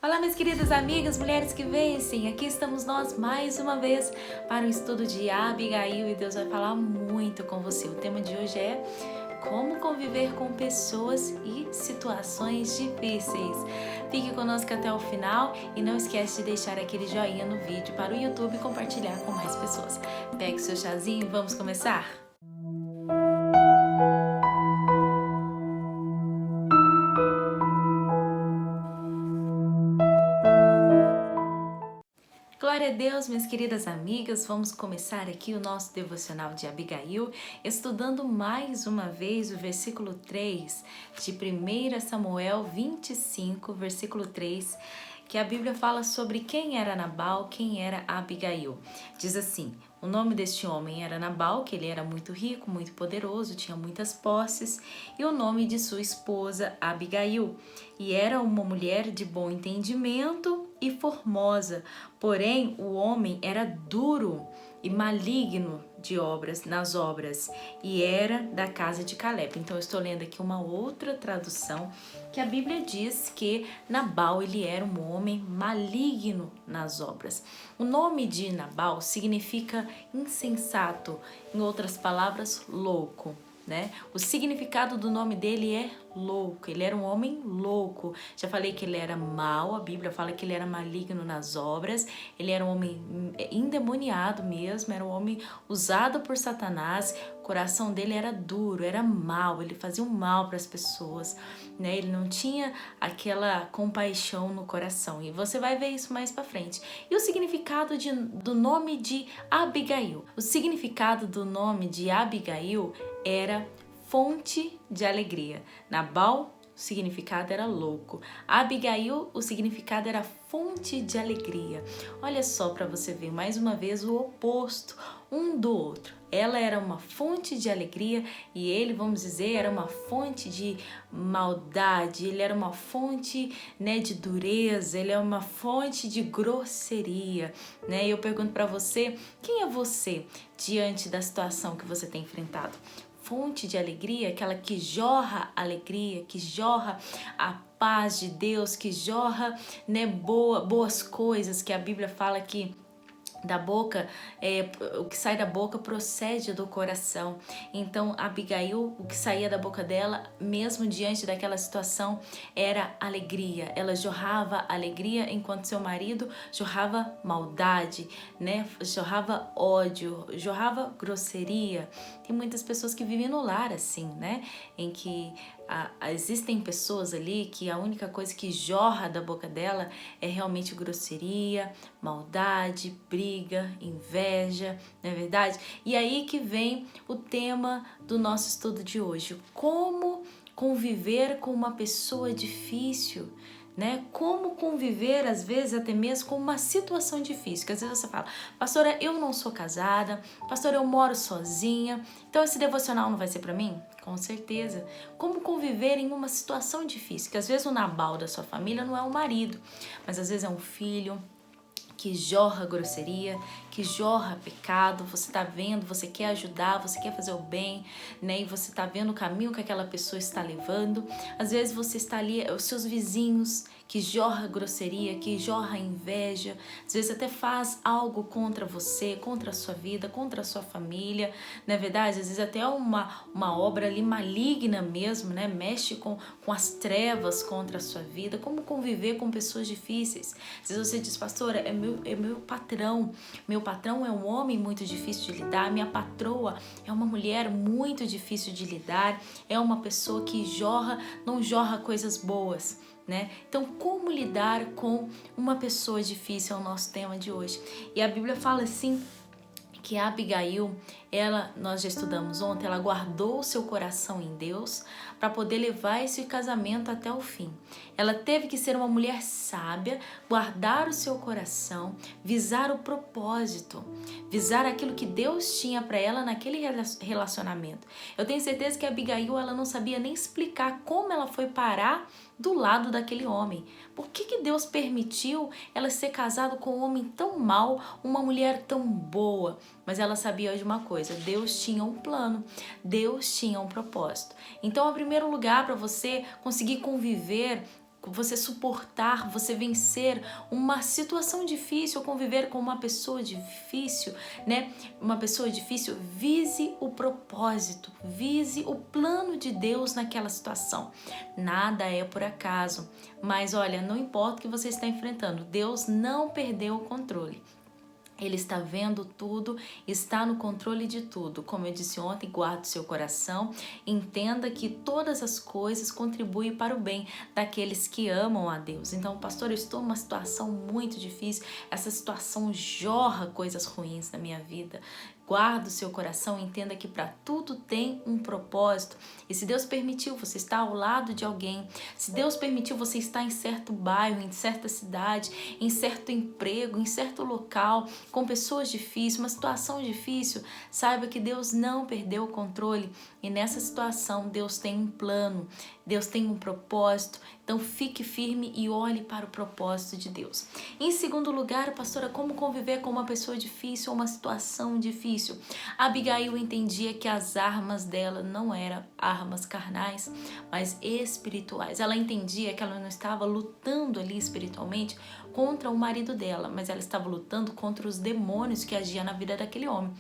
Olá, minhas queridas amigas, mulheres que vencem, aqui estamos nós mais uma vez para o estudo de Abigail e Deus vai falar muito com você. O tema de hoje é como conviver com pessoas e situações difíceis. Fique conosco até o final e não esquece de deixar aquele joinha no vídeo para o YouTube e compartilhar com mais pessoas. Pegue seu chazinho e vamos começar? Glória a Deus, minhas queridas amigas, vamos começar aqui o nosso devocional de Abigail, estudando mais uma vez o versículo 3 de 1 Samuel 25, versículo 3, que a Bíblia fala sobre quem era Nabal, quem era Abigail. Diz assim: o nome deste homem era Nabal, que ele era muito rico, muito poderoso, tinha muitas posses, e o nome de sua esposa Abigail. E era uma mulher de bom entendimento e formosa, porém o homem era duro e maligno nas obras, e era da casa de Caleb. Então eu estou lendo aqui uma outra tradução, que a Bíblia diz que Nabal ele era um homem maligno nas obras. O nome de Nabal significa insensato, em outras palavras, louco. Né? O significado do nome dele é louco, ele era um homem louco. Já falei que ele era mau, a Bíblia fala que ele era maligno nas obras, ele era um homem endemoniado mesmo, era um homem usado por Satanás. O coração dele era duro, era mau, ele fazia um mal para as pessoas, né? Ele não tinha aquela compaixão no coração, e você vai ver isso mais para frente. E o significado do nome de Abigail? O significado do nome de Abigail era fonte de alegria. Nabal, o significado era louco. Abigail, o significado era fonte de alegria. Olha só para você ver mais uma vez o oposto um do outro. Ela era uma fonte de alegria e ele, vamos dizer, era uma fonte de maldade, ele era uma fonte, né, de dureza, ele é uma fonte de grosseria, né? E eu pergunto para você, quem é você diante da situação que você tem enfrentado? Fonte de alegria, aquela que jorra alegria, que jorra a paz de Deus, que jorra, né, boas coisas, que a Bíblia fala que da boca, o que sai da boca procede do coração. Então Abigail, o que saía da boca dela, mesmo diante daquela situação, era alegria. Ela jorrava alegria, enquanto seu marido jorrava maldade, né? Jorrava ódio, jorrava grosseria. Tem muitas pessoas que vivem no lar assim, né? Em que existem pessoas ali que a única coisa que jorra da boca dela é realmente grosseria, maldade, briga, inveja, não é verdade? E aí que vem o tema do nosso estudo de hoje: como conviver com uma pessoa difícil, né? Como conviver, às vezes, até mesmo com uma situação difícil. Que às vezes você fala, pastora, eu não sou casada, pastora, eu moro sozinha, então esse devocional não vai ser para mim? Com certeza. Como conviver em uma situação difícil, que às vezes o Nabal da sua família não é o marido, mas às vezes é um filho que jorra grosseria, que jorra pecado. Você tá vendo, você quer ajudar, você quer fazer o bem, né? E você tá vendo o caminho que aquela pessoa está levando. Às vezes você está ali, os seus vizinhos, que jorra grosseria, que jorra inveja. Às vezes até faz algo contra você, contra a sua vida, contra a sua família. Não é verdade? Às vezes até uma obra ali maligna mesmo, né? Mexe com as trevas contra a sua vida. Como conviver com pessoas difíceis? Às vezes você diz, pastora, é meu patrão. Meu patrão é um homem muito difícil de lidar. Minha patroa é uma mulher muito difícil de lidar. É uma pessoa que não jorra coisas boas, né? Então, como lidar com uma pessoa difícil é o nosso tema de hoje. E a Bíblia fala assim, que a Abigail, nós já estudamos ontem, ela guardou o seu coração em Deus para poder levar esse casamento até o fim. Ela teve que ser uma mulher sábia, guardar o seu coração, visar o propósito, visar aquilo que Deus tinha para ela naquele relacionamento. Eu tenho certeza que a Abigail, ela não sabia nem explicar como ela foi parar do lado daquele homem. Por que Deus permitiu ela ser casada com um homem tão mau, uma mulher tão boa? Mas ela sabia de uma coisa, Deus tinha um plano, Deus tinha um propósito. Então, em primeiro lugar, para você conseguir conviver você suportar, você vencer uma situação difícil, conviver com uma pessoa difícil, né? Uma pessoa difícil, vise o propósito, vise o plano de Deus naquela situação. Nada é por acaso, mas olha, não importa o que você está enfrentando, Deus não perdeu o controle. Ele está vendo tudo, está no controle de tudo. Como eu disse ontem, guarde seu coração, entenda que todas as coisas contribuem para o bem daqueles que amam a Deus. Então, pastor, eu estou numa situação muito difícil, essa situação jorra coisas ruins na minha vida. Guarda o seu coração, entenda que para tudo tem um propósito. E se Deus permitiu você estar ao lado de alguém, se Deus permitiu você estar em certo bairro, em certa cidade, em certo emprego, em certo local, com pessoas difíceis, uma situação difícil, saiba que Deus não perdeu o controle. E nessa situação Deus tem um plano, Deus tem um propósito. Então fique firme e olhe para o propósito de Deus. Em segundo lugar, pastora, como conviver com uma pessoa difícil ou uma situação difícil? Abigail entendia que as armas dela não eram armas carnais, mas espirituais. Ela entendia que ela não estava lutando ali espiritualmente contra o marido dela, mas ela estava lutando contra os demônios que agiam na vida daquele homem.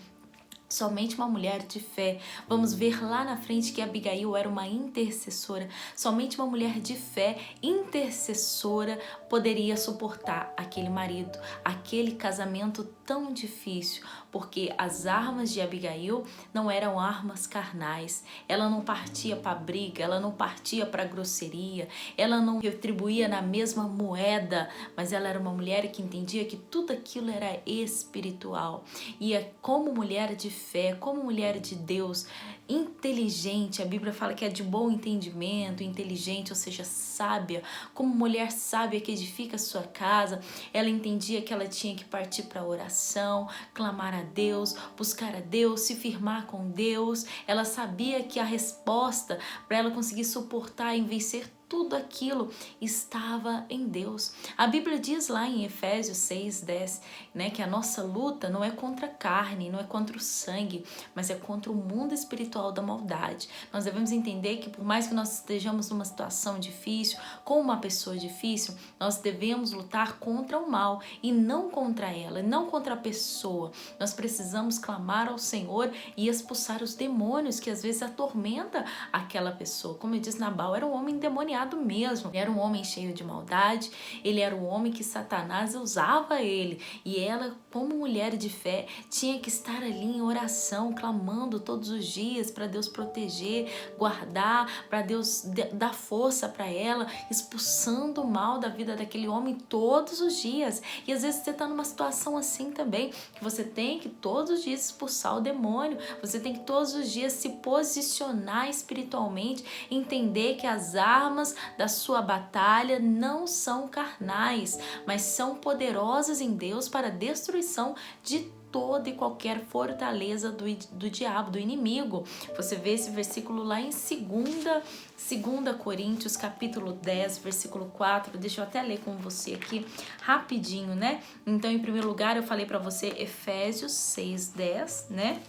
Somente uma mulher de fé. Vamos ver lá na frente que Abigail era uma intercessora. Somente uma mulher de fé, intercessora, poderia suportar aquele marido, aquele casamento tão difícil, porque as armas de Abigail não eram armas carnais. Ela não partia para briga, ela não partia para grosseria, ela não retribuía na mesma moeda, mas ela era uma mulher que entendia que tudo aquilo era espiritual. E como mulher de fé, como mulher de Deus, inteligente, a Bíblia fala que é de bom entendimento, inteligente, ou seja, sábia, como mulher sábia que edifica a sua casa, ela entendia que ela tinha que partir para a oração, clamar a Deus, buscar a Deus, se firmar com Deus. Ela sabia que a resposta para ela conseguir suportar e vencer tudo aquilo estava em Deus. A Bíblia diz lá em Efésios 6:10, né, que a nossa luta não é contra a carne, não é contra o sangue, mas é contra o mundo espiritual da maldade. Nós devemos entender que por mais que nós estejamos numa situação difícil, com uma pessoa difícil, nós devemos lutar contra o mal e não contra ela, não contra a pessoa. Nós precisamos clamar ao Senhor e expulsar os demônios que às vezes atormentam aquela pessoa. Como eu disse, Nabal era um homem endemoniado mesmo, ele era um homem cheio de maldade, ele era um homem que Satanás usava ele, e ela, como mulher de fé, tinha que estar ali em oração, clamando todos os dias para Deus proteger, guardar, para Deus dar força para ela, expulsando o mal da vida daquele homem todos os dias. E às vezes você está numa situação assim também, que você tem que todos os dias expulsar o demônio, você tem que todos os dias se posicionar espiritualmente, entender que as armas da sua batalha não são carnais, mas são poderosas em Deus para a destruição de toda e qualquer fortaleza do diabo, do inimigo. Você vê esse versículo lá em 2 Coríntios, capítulo 10, versículo 4. Deixa eu até ler com você aqui rapidinho, né? Então, em primeiro lugar, eu falei para você Efésios 6:10, né?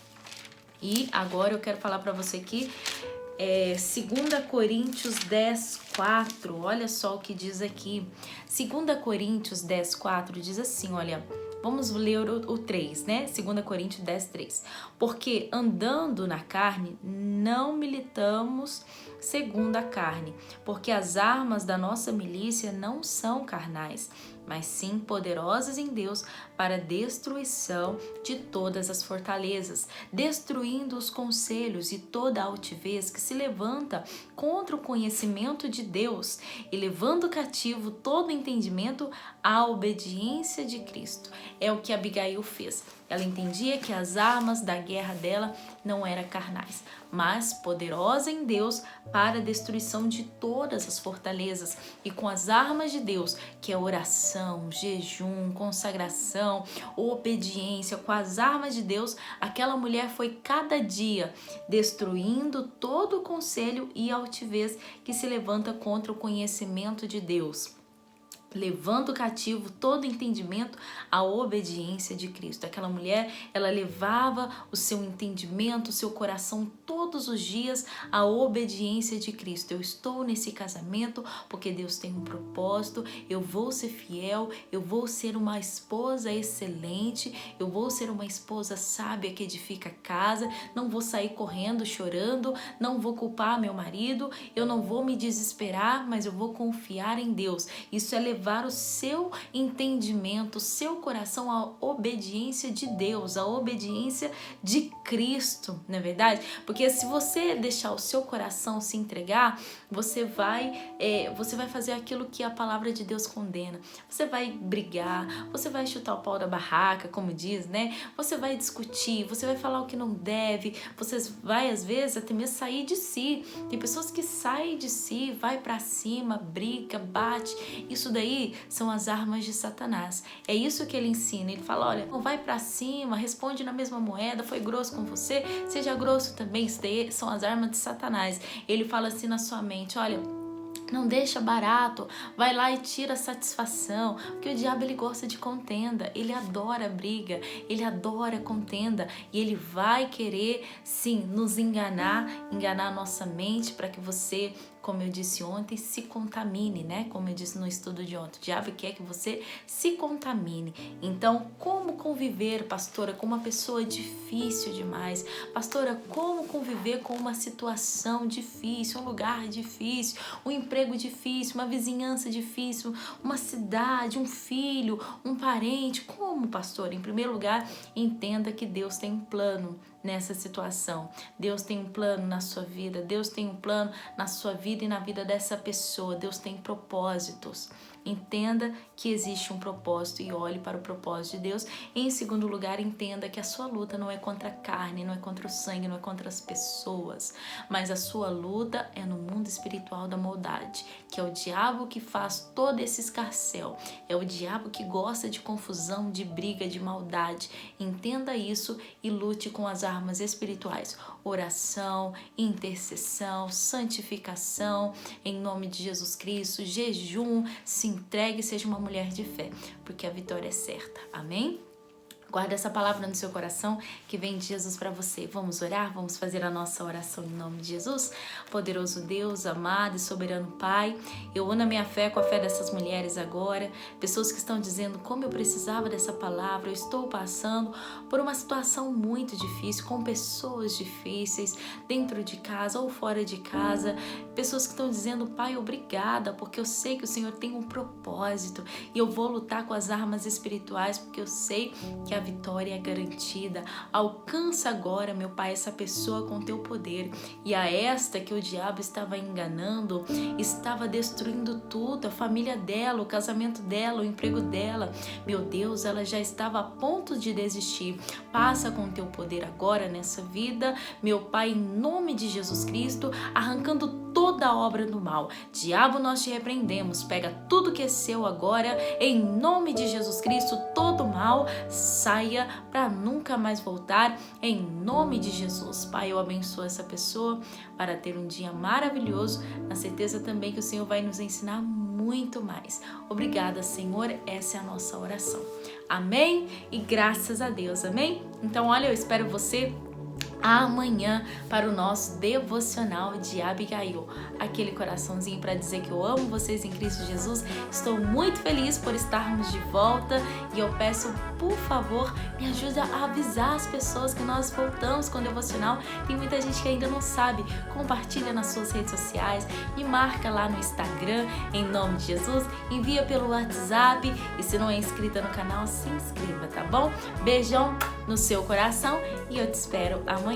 E agora eu quero falar para você aqui 2 Coríntios 10:4, olha só o que diz aqui. 2 Coríntios 10:4 diz assim, olha, vamos ler o 3, né? 2 Coríntios 10:3. Porque andando na carne, não militamos segundo a carne, porque as armas da nossa milícia não são carnais, mas sim poderosas em Deus para a destruição de todas as fortalezas, destruindo os conselhos e toda a altivez que se levanta contra o conhecimento de Deus e levando cativo todo entendimento à obediência de Cristo. É o que Abigail fez. Ela entendia que as armas da guerra dela não eram carnais, mas poderosa em Deus para a destruição de todas as fortalezas. E com as armas de Deus, que é oração, jejum, consagração, obediência, com as armas de Deus, aquela mulher foi cada dia destruindo todo o conselho e altivez que se levanta contra o conhecimento de Deus. levando cativo todo entendimento à obediência de Cristo. Aquela mulher, ela levava o seu entendimento, o seu coração todos os dias à obediência de Cristo. Eu estou nesse casamento porque Deus tem um propósito, eu vou ser fiel, eu vou ser uma esposa excelente, eu vou ser uma esposa sábia que edifica a casa, não vou sair correndo, chorando, não vou culpar meu marido, eu não vou me desesperar, mas eu vou confiar em Deus. Isso é levar o seu entendimento, o seu coração à obediência de Deus, à obediência de Cristo, não é verdade? Porque se você deixar o seu coração se entregar, você vai fazer aquilo que a palavra de Deus condena. Você vai brigar, você vai chutar o pau da barraca, como diz, né? Você vai discutir, você vai falar o que não deve, você vai às vezes até mesmo sair de si. Tem pessoas que saem de si, vai pra cima, briga, bate. Isso daí são as armas de Satanás. É isso que ele ensina. Ele fala, olha, não vai pra cima, responde na mesma moeda, foi grosso com você, seja grosso também. Isso daí são as armas de Satanás. Ele fala assim na sua mente, olha, não deixa barato, vai lá e tira a satisfação, porque o diabo ele gosta de contenda, ele adora briga, ele adora contenda e ele vai querer sim nos enganar a nossa mente para que você, como eu disse ontem, se contamine, né? Como eu disse no estudo de ontem, o diabo quer que você se contamine. Então, como conviver, pastora, com uma pessoa difícil demais? Pastora, como conviver com uma situação difícil, um lugar difícil, um emprego difícil, uma vizinhança difícil, uma cidade, um filho, um parente? Como, pastora? Em primeiro lugar, entenda que Deus tem um plano nessa situação. Deus tem um plano na sua vida, Deus tem um plano na sua vida e na vida dessa pessoa. Deus tem propósitos. Entenda que existe um propósito e olhe para o propósito de Deus. Em segundo lugar, entenda que a sua luta não é contra a carne, não é contra o sangue, não é contra as pessoas, mas a sua luta é no mundo espiritual da maldade, que é o diabo que faz todo esse escarcéu, é o diabo que gosta de confusão, de briga, de maldade. Entenda isso e lute com as armas espirituais: oração, intercessão, santificação, em nome de Jesus Cristo, jejum. Se entregue e seja uma mulher de fé, porque a vitória é certa. Amém? Guarda essa palavra no seu coração que vem de Jesus para você. Vamos orar? Vamos fazer a nossa oração em nome de Jesus? Poderoso Deus, amado e soberano Pai, eu uno a minha fé com a fé dessas mulheres agora, pessoas que estão dizendo como eu precisava dessa palavra, eu estou passando por uma situação muito difícil, com pessoas difíceis, dentro de casa ou fora de casa, pessoas que estão dizendo, Pai, obrigada, porque eu sei que o Senhor tem um propósito e eu vou lutar com as armas espirituais, porque eu sei que a vitória é garantida. Alcança agora, meu Pai, essa pessoa com teu poder, e a esta que o diabo estava enganando, estava destruindo tudo, a família dela, o casamento dela, o emprego dela, meu Deus, ela já estava a ponto de desistir. Passa com teu poder agora nessa vida, meu Pai, em nome de Jesus Cristo, arrancando toda a obra do mal. Diabo, nós te repreendemos, pega tudo que é seu agora, em nome de Jesus Cristo, todo mal saia para nunca mais voltar, em nome de Jesus. Pai, eu abençoo essa pessoa para ter um dia maravilhoso, na certeza também que o Senhor vai nos ensinar muito mais. Obrigada, Senhor, essa é a nossa oração. Amém? E graças a Deus, amém? Então, olha, eu espero você amanhã para o nosso devocional de Abigail, aquele coraçãozinho para dizer que eu amo vocês em Cristo Jesus. Estou muito feliz por estarmos de volta e eu peço, por favor, me ajude a avisar as pessoas que nós voltamos com o devocional. Tem muita gente que ainda não sabe. Compartilha nas suas redes sociais, me marca lá no Instagram, em nome de Jesus, envia pelo WhatsApp e se não é inscrita no canal, se inscreva, tá bom? Beijão no seu coração e eu te espero amanhã.